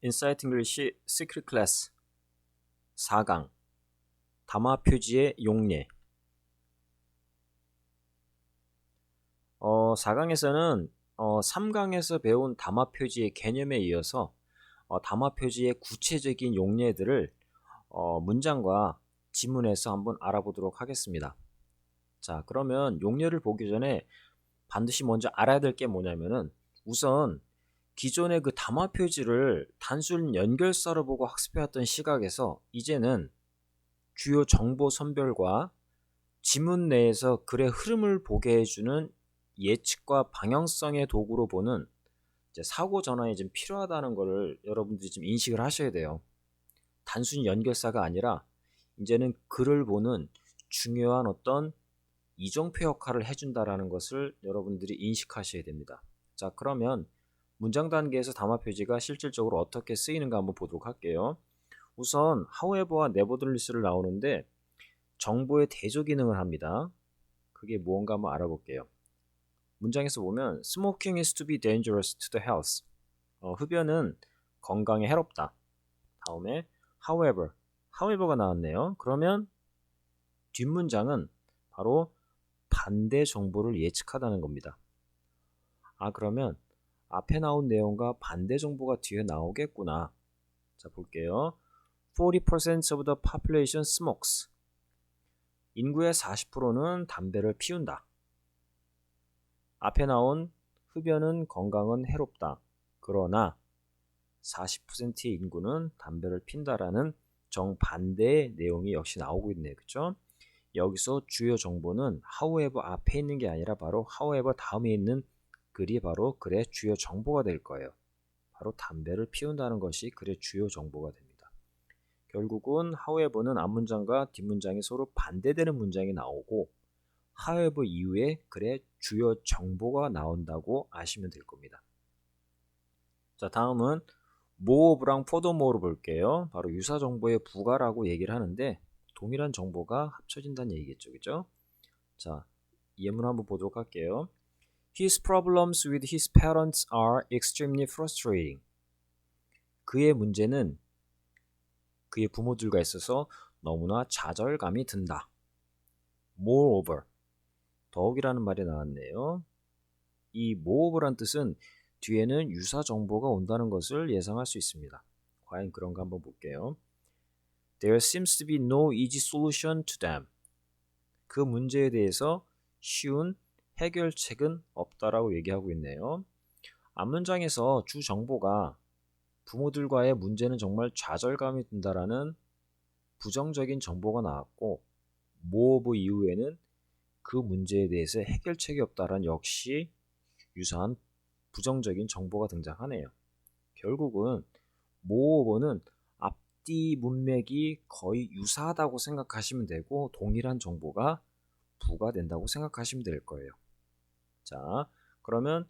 인사이트 잉글리시 시크릿 클래스 4강 담화 표지의 용례. 4강에서는 3강에서 배운 담화 표지의 개념에 이어서 담화 표지의 구체적인 용례들을 문장과 지문에서 한번 알아보도록 하겠습니다. 자, 그러면 용례를 보기 전에 반드시 먼저 알아야 될 게 뭐냐면은, 우선 기존의 그 담화 표지를 단순 연결사로 보고 학습해왔던 시각에서 이제는 주요 정보 선별과 지문 내에서 글의 흐름을 보게 해주는 예측과 방향성의 도구로 보는 이제 사고 전환이 좀 필요하다는 것을 여러분들이 좀 인식을 하셔야 돼요. 단순히 연결사가 아니라 이제는 글을 보는 중요한 어떤 이정표 역할을 해준다라는 것을 여러분들이 인식하셔야 됩니다. 자, 그러면 문장 단계에서 담화 표지가 실질적으로 어떻게 쓰이는가 한번 보도록 할게요. 우선 however와 nevertheless를 나오는데 정보의 대조 기능을 합니다. 그게 무언가 한번 알아볼게요. 문장에서 보면 smoking is to be dangerous to the health. 흡연은 건강에 해롭다. 다음에 however가 나왔네요. 그러면 뒷문장은 바로 반대 정보를 예측하다는 겁니다. 그러면 앞에 나온 내용과 반대 정보가 뒤에 나오겠구나. 자, 볼게요. 40% of the population smokes. 인구의 40%는 담배를 피운다. 앞에 나온 흡연은 건강은 해롭다. 그러나 40%의 인구는 담배를 핀다라는 정반대의 내용이 역시 나오고 있네요. 그렇죠? 여기서 주요 정보는 however 앞에 있는 게 아니라 바로 however 다음에 있는 글이 바로 글의 주요 정보가 될 거예요. 바로 담배를 피운다는 것이 글의 주요 정보가 됩니다. 결국은 however는 앞문장과 뒷문장이 서로 반대되는 문장이 나오고 however 이후에 글의 주요 정보가 나온다고 아시면 될 겁니다. 자, 다음은 moreof랑 furthermore를 볼게요. 바로 유사 정보의 부가라고 얘기를 하는데 동일한 정보가 합쳐진다는 얘기겠죠. 그죠? 자, 예문 한번 보도록 할게요. His problems with his parents are extremely frustrating. 그의 문제는 그의 부모들과 있어서 너무나 좌절감이 든다. Moreover, 더욱이라는 말이 나왔네요. 이 moreover란 뜻은 뒤에는 유사 정보가 온다는 것을 예상할 수 있습니다. 과연 그런가 한번 볼게요. There seems to be no easy solution to them. 그 문제에 대해서 쉬운 해결책은 없다라고 얘기하고 있네요. 앞문장에서 주 정보가 부모들과의 문제는 정말 좌절감이 든다라는 부정적인 정보가 나왔고, 모어브 이후에는 그 문제에 대해서 해결책이 없다라는 역시 유사한 부정적인 정보가 등장하네요. 결국은 모어브는 앞뒤 문맥이 거의 유사하다고 생각하시면 되고 동일한 정보가 부과된다고 생각하시면 될 거예요. 자, 그러면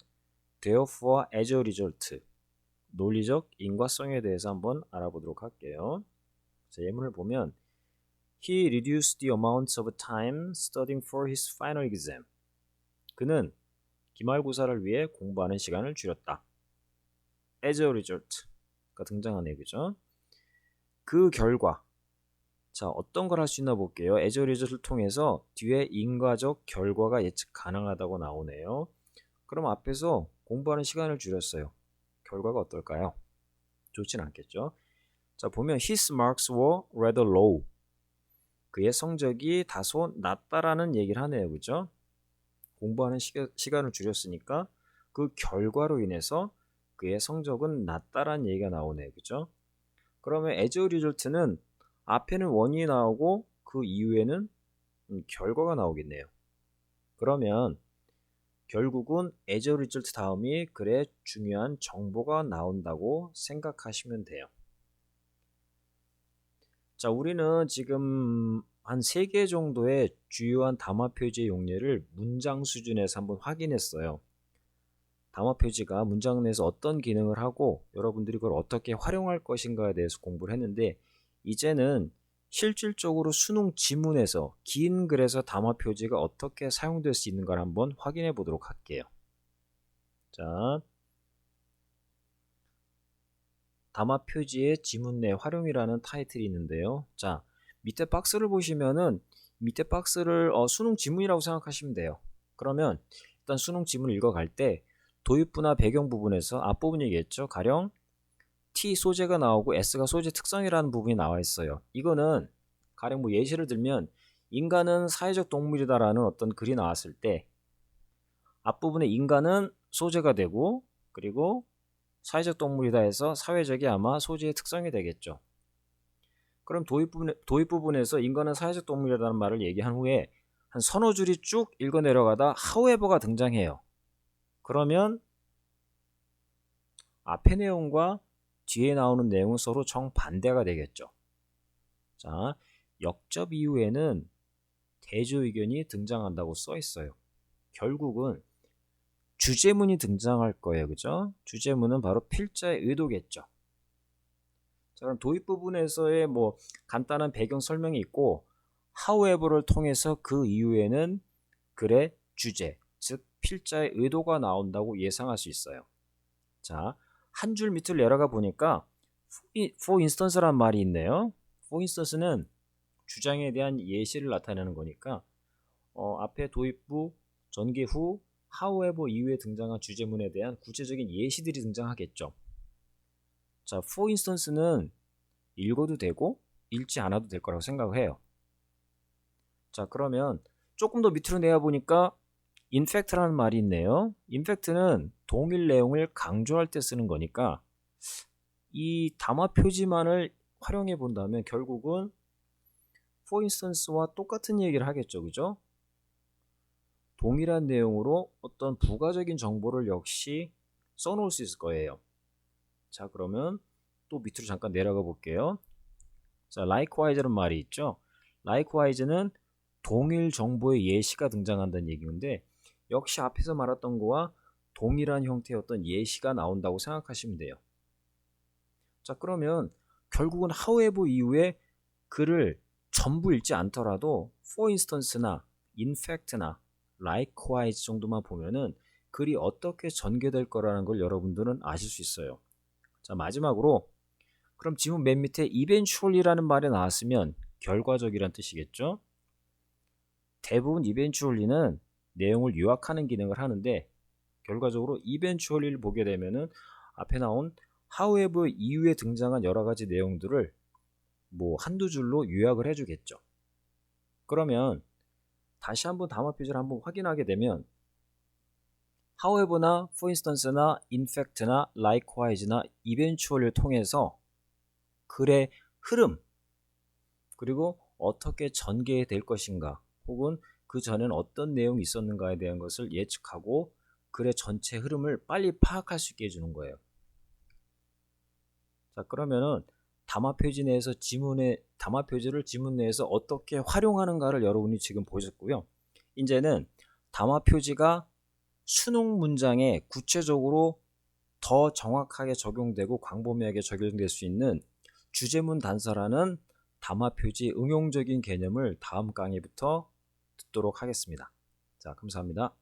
therefore as a result, 논리적 인과성에 대해서 한번 알아보도록 할게요. 자, 예문을 보면 He reduced the amount of time studying for his final exam. 그는 기말고사를 위해 공부하는 시간을 줄였다. as a result가 등장하네요. 그죠? 그 결과. 자, 어떤 걸 할 수 있나 볼게요. as a result을 통해서 뒤에 인과적 결과가 예측 가능하다고 나오네요. 그럼 앞에서 공부하는 시간을 줄였어요. 결과가 어떨까요? 좋진 않겠죠. 자, 보면 his marks were rather low. 그의 성적이 다소 낮다라는 얘기를 하네요. 그죠? 공부하는 시간을 줄였으니까 그 결과로 인해서 그의 성적은 낮다라는 얘기가 나오네요. 그죠? 그러면 as a result는 앞에는 원인이 나오고 그 이후에는 결과가 나오겠네요. 그러면 결국은 as a result 다음이 글의 중요한 정보가 나온다고 생각하시면 돼요. 자, 우리는 지금 한 3개 정도의 주요한 담화 표지의 용례를 문장 수준에서 한번 확인했어요. 담화 표지가 문장 내에서 어떤 기능을 하고 여러분들이 그걸 어떻게 활용할 것인가에 대해서 공부를 했는데, 이제는 실질적으로 수능 지문에서 긴 글에서 담화 표지가 어떻게 사용될 수 있는가를 한번 확인해 보도록 할게요. 자, 담화 표지의 지문 내 활용이라는 타이틀이 있는데요. 자, 밑에 박스를 보시면은 밑에 박스를 수능 지문이라고 생각하시면 돼요. 그러면 일단 수능 지문을 읽어갈 때 도입부나 배경 부분에서 앞부분 얘기했죠. 가령 T 소재가 나오고 S가 소재 특성이라는 부분이 나와 있어요. 이거는 가령 뭐 예시를 들면 인간은 사회적 동물이다라는 어떤 글이 나왔을 때 앞부분에 인간은 소재가 되고 그리고 사회적 동물이다 해서 사회적이 아마 소재의 특성이 되겠죠. 그럼 도입 부분에서 인간은 사회적 동물이라는 말을 얘기한 후에 한 서너 줄이 쭉 읽어 내려가다 however가 등장해요. 그러면 앞의 내용과 뒤에 나오는 내용은 서로 정반대가 되겠죠. 자, 역접 이후에는 대조 의견이 등장한다고 써 있어요. 결국은 주제문이 등장할 거예요. 그죠? 주제문은 바로 필자의 의도겠죠. 자, 그럼 도입 부분에서의 뭐 간단한 배경 설명이 있고 however를 통해서 그 이후에는 글의 주제, 즉 필자의 의도가 나온다고 예상할 수 있어요. 자, 한 줄 밑을 내려가 보니까 for instance란 말이 있네요. for instance는 주장에 대한 예시를 나타내는 거니까 앞에 도입부, 전개 후, however 이후에 등장한 주제문에 대한 구체적인 예시들이 등장하겠죠. 자, for instance는 읽어도 되고 읽지 않아도 될 거라고 생각을 해요. 자, 그러면 조금 더 밑으로 내려보니까 in fact라는 말이 있네요. in fact는 동일 내용을 강조할 때 쓰는 거니까 이 담화 표지만을 활용해 본다면 결국은 for instance와 똑같은 얘기를 하겠죠. 그죠? 동일한 내용으로 어떤 부가적인 정보를 역시 써놓을 수 있을 거예요. 자, 그러면 또 밑으로 잠깐 내려가 볼게요. 자, likewise라는 말이 있죠. likewise는 동일 정보의 예시가 등장한다는 얘기인데 역시 앞에서 말했던 거와 동일한 형태의 어떤 예시가 나온다고 생각하시면 돼요. 자, 그러면 결국은 however 이후에 글을 전부 읽지 않더라도 for instance나 in fact나 likewise 정도만 보면은 글이 어떻게 전개될 거라는 걸 여러분들은 아실 수 있어요. 자, 마지막으로 그럼 지문 맨 밑에 eventually라는 말이 나왔으면 결과적이란 뜻이겠죠. 대부분 eventually는 내용을 요약하는 기능을 하는데 결과적으로 eventually를 보게 되면은 앞에 나온 however 이후에 등장한 여러 가지 내용들을 뭐 한두 줄로 요약을 해주겠죠. 그러면 다시 한번 담화 표지를 한번 확인하게 되면 however나 for instance나 in fact나 likewise나 eventually를 통해서 글의 흐름 그리고 어떻게 전개될 것인가 혹은 그 전엔 어떤 내용이 있었는가에 대한 것을 예측하고 글의 전체 흐름을 빨리 파악할 수 있게 해주는 거예요. 자, 그러면은 담화 표지 내에서 담화 표지를 지문 내에서 어떻게 활용하는가를 여러분이 지금 보셨고요. 이제는 담화 표지가 수능 문장에 구체적으로 더 정확하게 적용되고 광범위하게 적용될 수 있는 주제문 단서라는 담화 표지 응용적인 개념을 다음 강의부터 듣도록 하겠습니다. 자, 감사합니다.